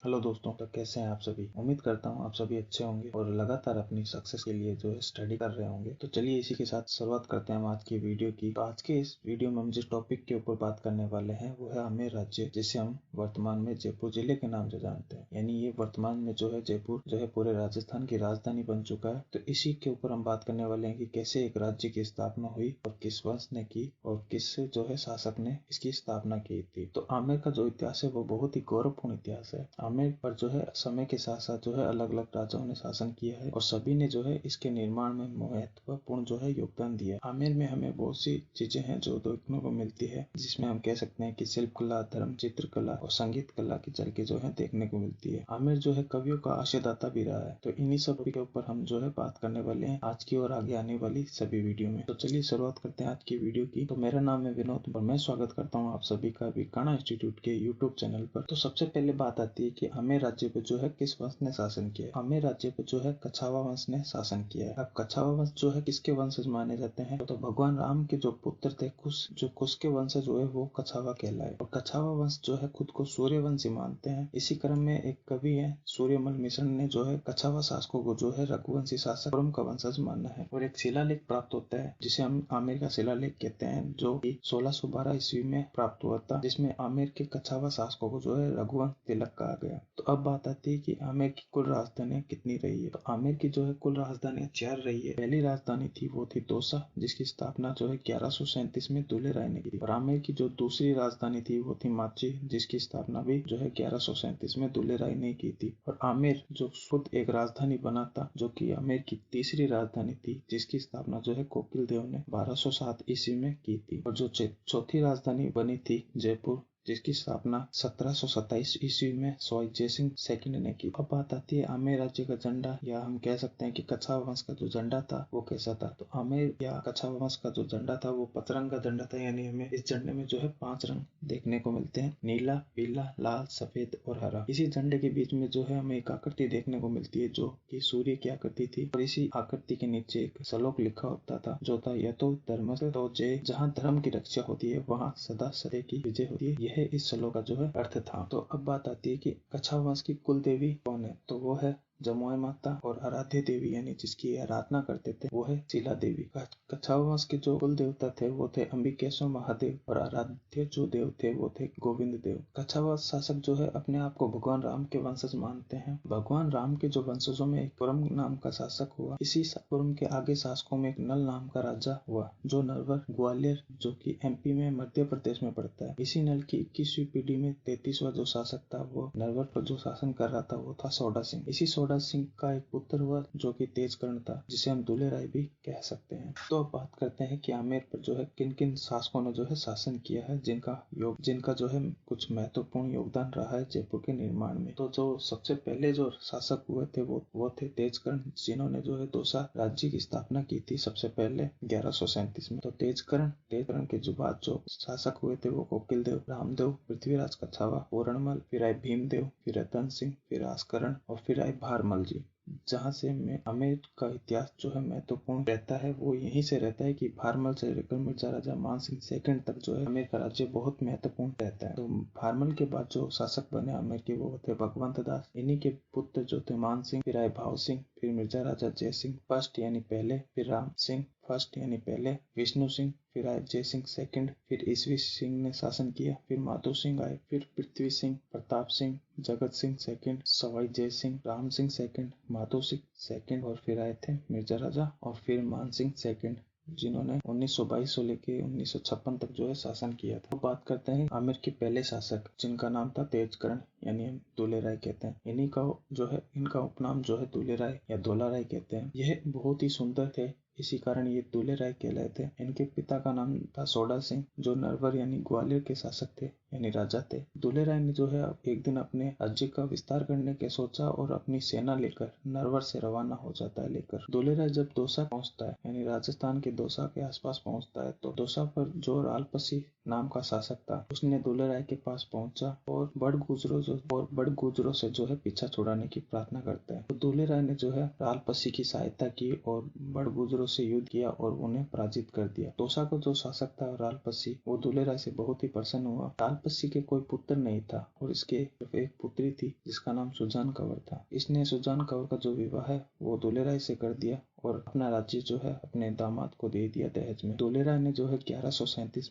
Hello दोस्तों, तो कैसे हैं आप सभी। उम्मीद करता हूँ आप सभी अच्छे होंगे और लगातार अपनी सक्सेस के लिए जो है स्टडी कर रहे होंगे। तो चलिए इसी के साथ शुरुआत करते हैं हम आज की वीडियो की। तो आज के इस वीडियो में हम जिस टॉपिक के ऊपर बात करने वाले हैं वो है आमेर राज्य, जिसे हम वर्तमान में जयपुर जिले के नाम से जानते हैं। यानी ये वर्तमान में जो है जयपुर जो है पूरे राजस्थान की राजधानी बन चुका है। तो इसी के ऊपर हम बात करने वाले हैं कि कैसे एक राज्य की स्थापना हुई और किस वंश ने की और किस जो है शासक ने इसकी स्थापना की थी। तो आमेर का जो इतिहास है वो बहुत ही गौरवपूर्ण इतिहास है। आमेर पर जो है समय के साथ साथ जो है अलग अलग राजाओं ने शासन किया है और सभी ने जो है इसके निर्माण में महत्वपूर्ण जो है योगदान दिया। आमेर में हमें बहुत सी चीजें हैं जो देखने को मिलती है, जिसमें हम कह सकते हैं कि शिल्प कला, धर्म, चित्रकला और संगीत कला की झलकें जो है देखने को मिलती है। आमेर जो है कवियों का आश्रयदाता भी रहा है। तो इन्हीं सब के ऊपर हम जो है बात करने वाले हैं आज की और आगे आने वाली सभी वीडियो में। तो चलिए शुरुआत करते हैं आज की वीडियो की। तो मेरा नाम है विनोद और मैं स्वागत करता हूँ आप सभी का भी कान्हा इंस्टीट्यूट के यूट्यूब चैनल पर। तो सबसे पहले बात आती है कि आमेर राज्य पे जो है किस वंश ने शासन किया। आमेर राज्य पे जो है कछावा वंश ने शासन किया है। अब कछावा वंश जो है किसके वंशज माने जाते हैं, तो भगवान राम के जो पुत्र थे कुश के वंशज जो है वो कछावा कहलाए। और कछावा वंश जो है खुद को सूर्यवंशी मानते हैं। इसी क्रम में एक कवि है सूर्यमल मिश्र ने जो है कछावा शासकों को जो है रघुवंशी शासक कुरम का वंशज माना है। और एक शिलालेख प्राप्त होता है जिसे हम आमेर का शिलालेख कहते हैं, जो कि 1612 ईस्वी में प्राप्त हुआ था, जिसमें आमेर के कछावा शासकों को जो है रघुवंश तिलक कहा गया। तो अब बात आती है कि आमेर की कुल राजधानी कितनी रही है। तो आमेर की जो है कुल राजधानी 4 रही है। पहली राजधानी थी वो थी दौसा, जिसकी स्थापना जो है 1137 में दुले राय ने की। और आमेर की जो दूसरी राजधानी थी वो थी माची, जिसकी स्थापना भी जो है 1137 में दुले राय ने की थी। और आमेर जो खुद एक राजधानी बना था, जो कि आमेर की तीसरी राजधानी थी, जिसकी स्थापना जो है कोकिल देव ने 1207 ईस्वी में की थी। और जो चौथी राजधानी बनी थी जयपुर, जिसकी स्थापना 1727 ईस्वी में सवाई जयसिंह सेकंड ने की। अब बात आती है आमेर राज्य का झंडा, या हम कह सकते हैं कि कछावा वंश का जो झंडा था वो कैसा था। तो आमेर या कछावा वंश का जो झंडा था वो पतरंग का झंडा था। यानी हमें इस झंडे में जो है 5 रंग देखने को मिलते हैं, नीला, पीला, लाल, सफेद और हरा। इसी झंडे के बीच में जो है हमें एक आकृति देखने को मिलती है, जो कि सूर्य की आकृति थी। और इसी आकृति के नीचे एक श्लोक लिखा होता था, जो था यतो धर्मस्य तो जय। जहाँ धर्म की रक्षा होती है वहाँ सदा सत्य की विजय होती है। यह इस श्लोक का जो है अर्थ था। तो अब बात आती है कि कछावा वंश की कुल देवी कौन है। तो वो है जमुई माता। और आराध्य देवी यानी जिसकी आराधना करते थे वो है शीला देवी। कछावा वंश के जो कुल देवता थे वो थे अंबिकेश्वर महादेव, और आराध्य जो देव थे वो थे गोविंद देव। कछावा शासक जो है अपने आप को भगवान राम के वंशज मानते हैं। भगवान राम के जो वंशजों में एक कुरम नाम का शासक हुआ। इसी कुरम के आगे शासकों में एक नल नाम का राजा हुआ, जो नरवर ग्वालियर, जो कि एमपी में मध्य प्रदेश में पड़ता है। इसी नल की 21वीं पीढ़ी में 33वां जो शासक था वो नरवर पर जो शासन कर रहा था वो था सोडा सिंह। इसी सोडा सिंह का एक पुत्र हुआ जो कि तेजकर्ण था, जिसे हम दुले राय भी कह सकते हैं। तो अब बात करते हैं कि आमेर पर जो है किन किन शासकों ने जो है शासन किया है, जिनका जो है कुछ महत्वपूर्ण योगदान रहा है जयपुर के निर्माण में। तो जो सबसे पहले जो शासक हुए थे वो थे तेजकर्ण, जिन्होंने जो है दौसा राज्य की स्थापना की थी सबसे पहले 1137 में। तो तेजकर्ण के जो बाद जो शासक हुए थे वो कोकिल देव, रामदेव, पृथ्वीराज कछावा, पूरणमल, फिर आए भीमदेव, फिर आए धन सिंह, फिर आस्करण और फिर आए भारमल जी। जहाँ से आमेर का इतिहास जो है महत्वपूर्ण रहता है वो यहीं से रहता है कि भारमल से लेकर मिर्जा राजा मानसिंह सेकंड तक जो है आमेर का राज्य बहुत महत्वपूर्ण रहता है। तो भारमल के बाद जो शासक बने आमेर के वो थे भगवंत दास। इन्हीं के पुत्र जो थे मान सिंह, फिर आए भाव सिंह, फिर मिर्जा राजा जय सिंह फर्स्ट यानी पहले, फिर राम सिंह फर्स्ट यानी पहले, विष्णु सिंह, फिर आए जय सिंह सेकंड, फिर ईसवी सिंह ने शासन किया, फिर माधो सिंह आए, फिर Prithvi Singh, Pratap Singh, Jagat Singh second, Sawai Jai Singh, Ram Singh second, Madho Singh second, और फिर आए थे मिर्जा राजा और फिर मान सिंह सेकंड, जिन्होंने 1922 से लेके 1956 तक जो है शासन किया था। तो बात करते हैं आमेर के पहले शासक, जिनका नाम था तेजकर्ण, यानी हम दुले राय कहते हैं। इन्हीं का जो है इनका उपनाम जो है दुले राय या दोला राय कहते हैं। यह बहुत ही सुंदर थे, इसी कारण ये दुले राय कहलाए थे। इनके पिता का नाम था सोडा सिंह, जो नरवर यानी ग्वालियर के शासक थे यानी राजा थे। दुले राय ने जो है एक दिन अपने राज्य का विस्तार करने के सोचा और अपनी सेना लेकर नरवर से रवाना हो जाता है लेकर। दुले राय जब दौसा पहुंचता है यानी राजस्थान के दौसा के आसपास पहुंचता है, तो दौसा पर जो रालपसी नाम का शासक था उसने दुले राय के पास पहुंचा और बड़ गुजरों से जो है पीछा छुड़ाने की प्रार्थना करता है। तो दुले राय ने जो है रालपसी की सहायता की और बड़ गुजरों से युद्ध किया और उन्हें पराजित कर दिया। तोसा का जो शासक था रालपसी, वो दुलेराय से बहुत ही प्रसन्न हुआ। रालपसी के कोई पुत्र नहीं था और इसके सिर्फ एक पुत्री थी जिसका नाम सुजान कौर था। इसने सुजान कौर का जो विवाह है वो दुलेराय से कर दिया और अपना राज्य जो है अपने दामाद को दे दिया दहेज में। दुलेराय ने जो है 1137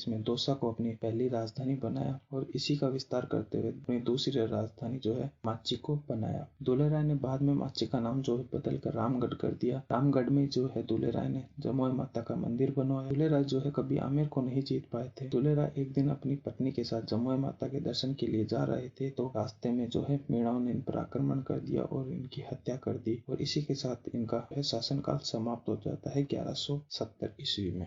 में दोसा को अपनी पहली राजधानी बनाया और इसी का विस्तार करते हुए अपनी दूसरी राजधानी जो है माची को बनाया। दुलेराय ने बाद में माची का नाम जो है बदल कर रामगढ़ कर दिया। रामगढ़ में जो है दुलेराय ने जमुई माता का मंदिर बनवाया। दुलेराय जो है कभी आमेर को नहीं जीत पाए थे। दुलेराय एक दिन अपनी पत्नी के साथ जमुई माता के दर्शन के लिए जा रहे थे तो रास्ते में जो है मीणाओं ने इन पर आक्रमण कर दिया और इनकी हत्या कर दी और इसी के साथ इनका शासनकाल समाप्त हो जाता है 1170 ईस्वी में।